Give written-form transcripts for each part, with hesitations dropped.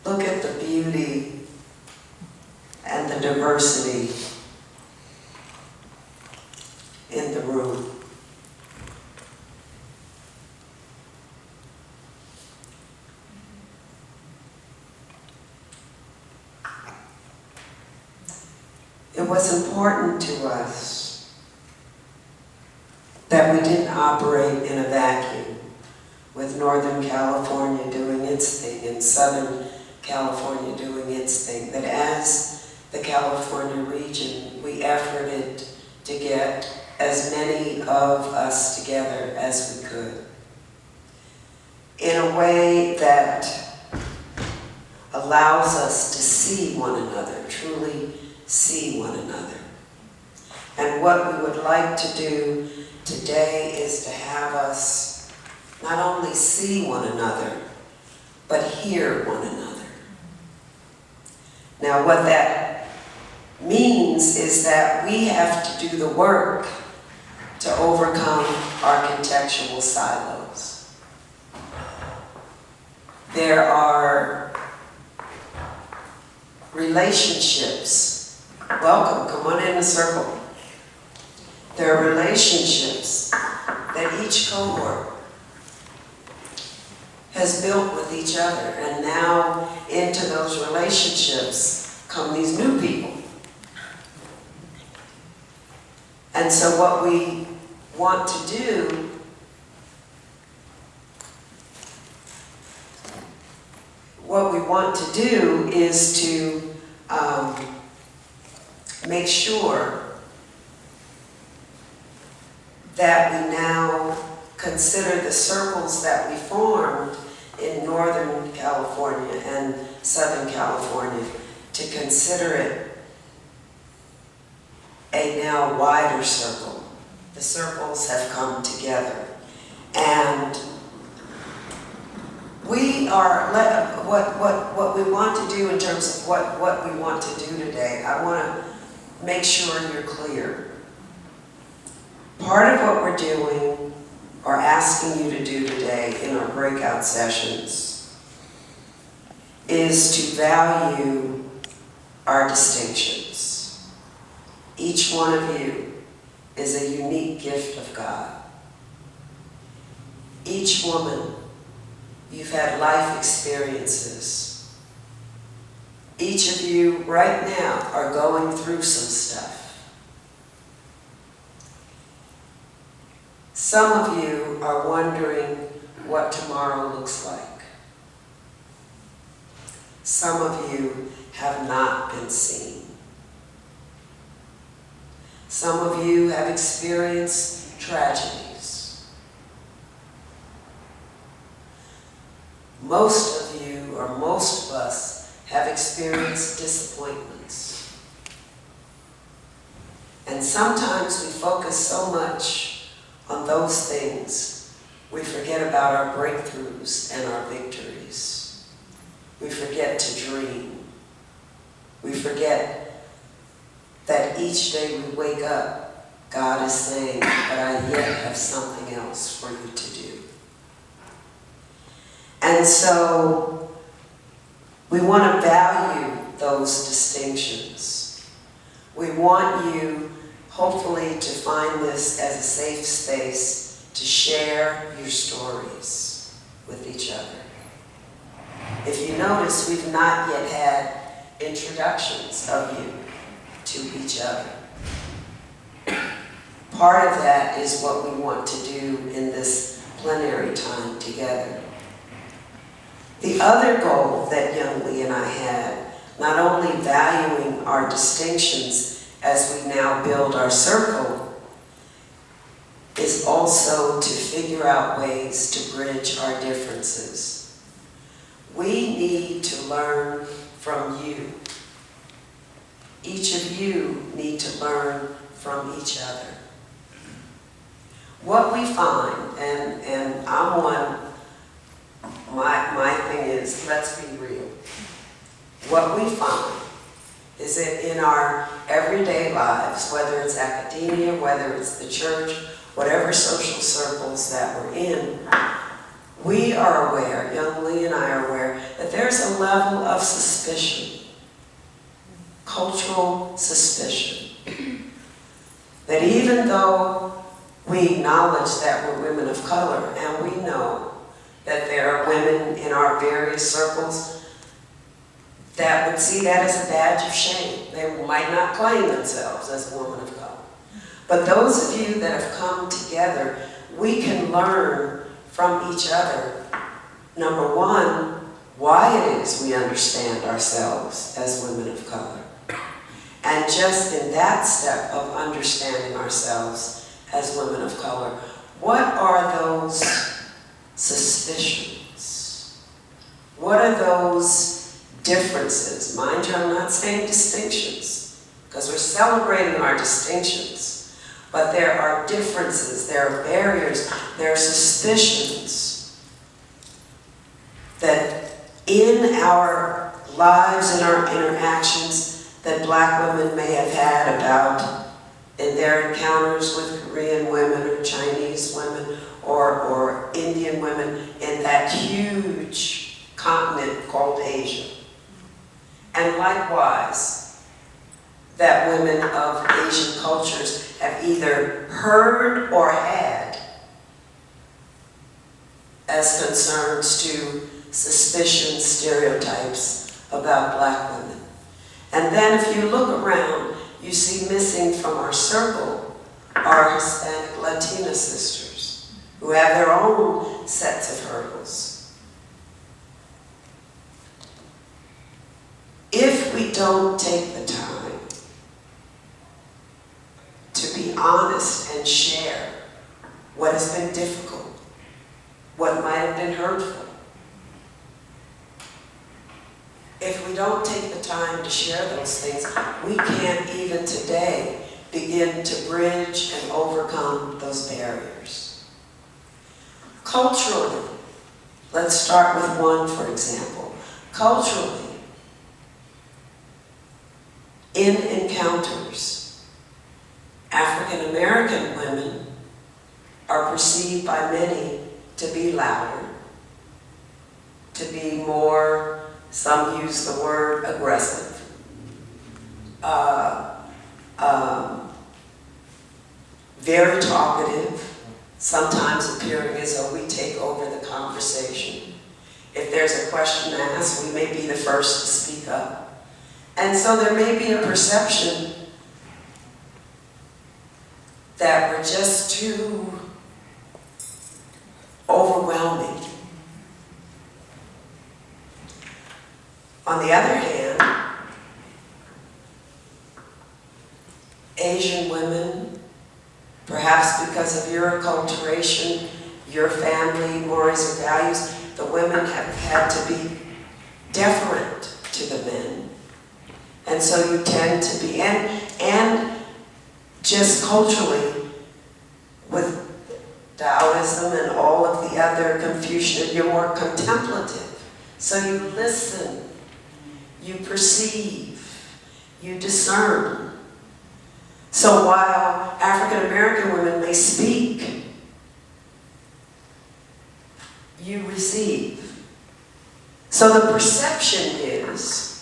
look at the beauty and the diversity in the room. It was important to us that we didn't operate in a vacuum, with Northern California doing its thing and Southern California doing its thing, that as the California region, we efforted to get as many of us together as we could in a way that allows us to see one another, truly see one another. And what we would like to do today is to have us not only see one another, but hear one another. Now, what that means is that we have to do the work to overcome our contextual silos. There are relationships. Welcome, come on in the circle. There are relationships that each cohort has built with each other, and now into those relationships come these new people. And so what we want to do is to make sure that we now consider the circles that we formed in Northern California and Southern California, to consider it a now wider circle. The circles have come together. And we are, what we want to do in terms of what we want to do today, I want to make sure you're clear. Part of what we're doing or asking you to do today in our breakout sessions is to value our distinctions. Each one of you is a unique gift of God. Each woman, you've had life experiences. Each of you right now are going through some stuff. Some of you are wondering what tomorrow looks like. Some of you have not been seen. Some of you have experienced tragedies. Most of you, or most of us, have experienced disappointments. And sometimes we focus so much on those things, we forget about our breakthroughs and our victories. We forget to dream. We forget that each day we wake up, God is saying, but I yet have something else for you to do. And so we want to value those distinctions. We want you, hopefully, to find this as a safe space to share your stories with each other. If you notice, we've not yet had introductions of you to each other. Part of that is what we want to do in this plenary time together. The other goal that Young Lee and I had, not only valuing our distinctions as we now build our circle, is also to figure out ways to bridge our differences. We need to learn from you. Each of you need to learn from each other. What we find, and I'm one, my thing is, let's be real. What we find is that in our everyday lives, whether it's academia, whether it's the church, whatever social circles that we're in, we are aware, Young Lee and I are aware, that there's a a level of suspicion, cultural suspicion, that even though we acknowledge that we're women of color, and we know that there are women in our various circles that would see that as a badge of shame. They might not claim themselves as a woman of color. But those of you that have come together, we can learn from each other, number one, why it is we understand ourselves as women of color. And just in that step of understanding ourselves as women of color, what are those suspicions? What are those differences? Mind you, I'm not saying distinctions, because we're celebrating our distinctions. But there are differences, there are barriers, there are suspicions that in our lives, in our interactions, that Black women may have had about in their encounters with Korean women or Chinese women or Indian women in that huge continent called Asia. And likewise, that women of Asian cultures have either heard or had as concerns to suspicions, stereotypes about Black women. And then if you look around, you see missing from our circle our Hispanic Latina sisters who have their own sets of hurdles. If we don't take the time to be honest and share what has been difficult, what might have been hurtful, if we don't take the time to share those things, we can't even today begin to bridge and overcome those barriers. Culturally, let's start with one, for example. Culturally, in encounters, African American women are perceived by many to be louder, to be more, some use the word aggressive, very talkative, sometimes appearing as though we take over the conversation. If there's a question asked, we may be the first to speak up. And so there may be a perception that we're just too overwhelming. On the other hand, Asian women, perhaps because of your acculturation, your family mores and values, the women have had to be deferent to the men. And so you tend to be, and just culturally, with Taoism and all of the other Confucian, you're more contemplative. So you listen, you perceive, you discern. So while African American women may speak, you receive. So the perception is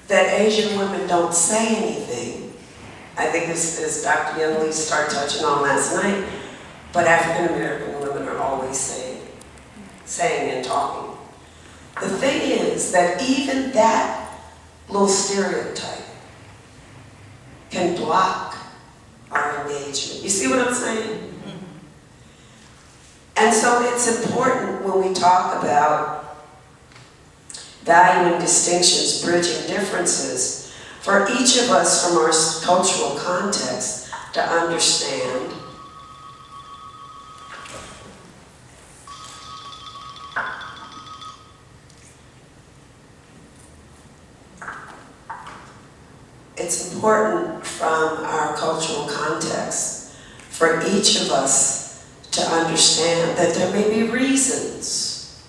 that Asian women don't say anything. I think this is Dr. Young Lee started touching on last night, but African American women are always saying and talking. The thing is that even that little stereotype can block our engagement. You see what I'm saying? And so it's important when we talk about valuing distinctions, bridging differences, for each of us from our cultural context to understand it's important from our cultural context for each of us to understand that there may be reasons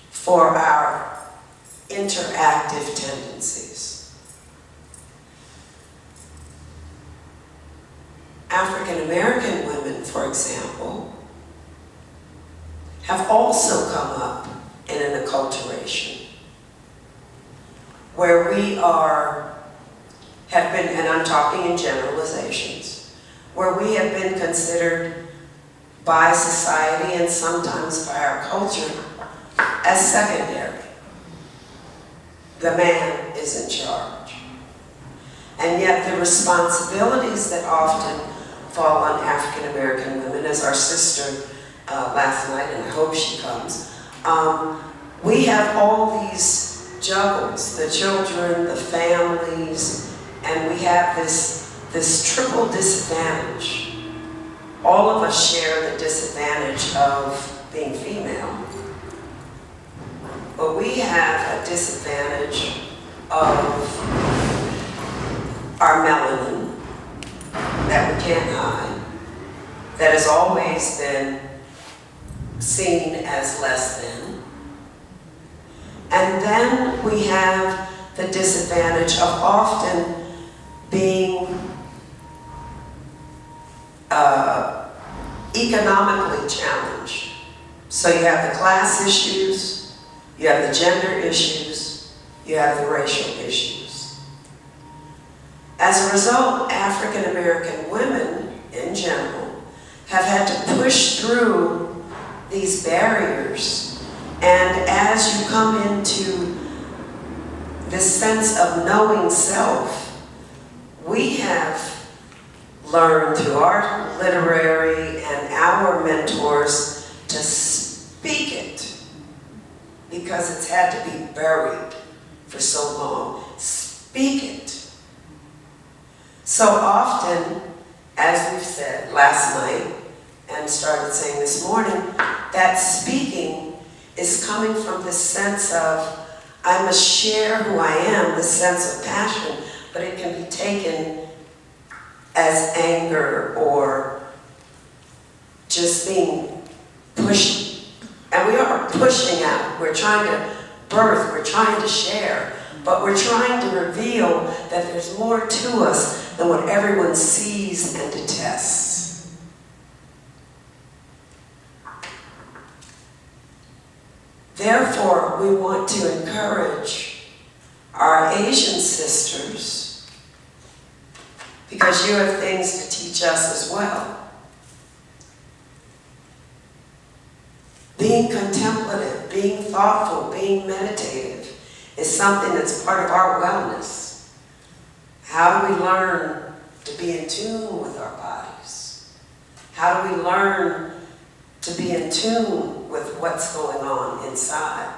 for our interactive tendencies. African American women, for example, have also come up in an acculturation where we have been, and I'm talking in generalizations, where we have been considered by society and sometimes by our culture as secondary. The man is in charge. And yet the responsibilities that often fall on African American women, as our sister last night, and I hope she comes, we have all these juggles, the children, the families, and we have this triple disadvantage. All of us share the disadvantage of being female, but we have a disadvantage of our melanin that we can't hide, that has always been seen as less than. And then we have the disadvantage of often being economically challenged. So you have the class issues, you have the gender issues, you have the racial issues. As a result, African American women in general have had to push through these barriers, and as you come into this sense of knowing self, we have learned through our literary and our mentors to speak it, because it's had to be buried for so long. Speak it. So often, as we've said last night and started saying this morning, that speaking is coming from this sense of, I must share who I am, this sense of passion, but it can be taken as anger or just being pushed. And we are pushing out. We're trying to birth, we're trying to share, but we're trying to reveal that there's more to us than what everyone sees and detests. Therefore, we want to encourage our Asian sisters, because you have things to teach us as well. Being contemplative, being thoughtful, being meditative is something that's part of our wellness. How do we learn to be in tune with our bodies? How do we learn to be in tune with what's going on inside?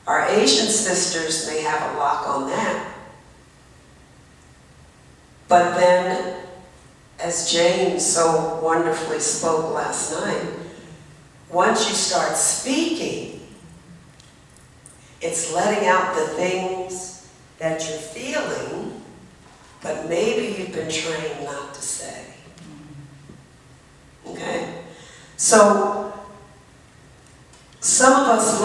Our Asian sisters may have a lock on that. But then, as James so wonderfully spoke last night, once you start speaking, it's letting out the things that you're feeling, but maybe you've been trained not to say. Okay? So, some of us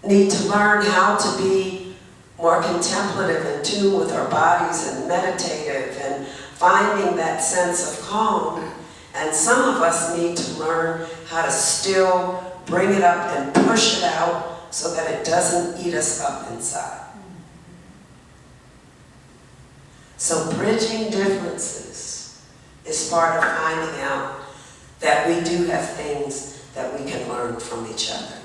need to learn how to be more contemplative and in tune with our bodies and meditative and finding that sense of calm. And some of us need to learn how to still bring it up and push it out so that it doesn't eat us up inside. So bridging differences is part of finding out that we do have things that we can learn from each other.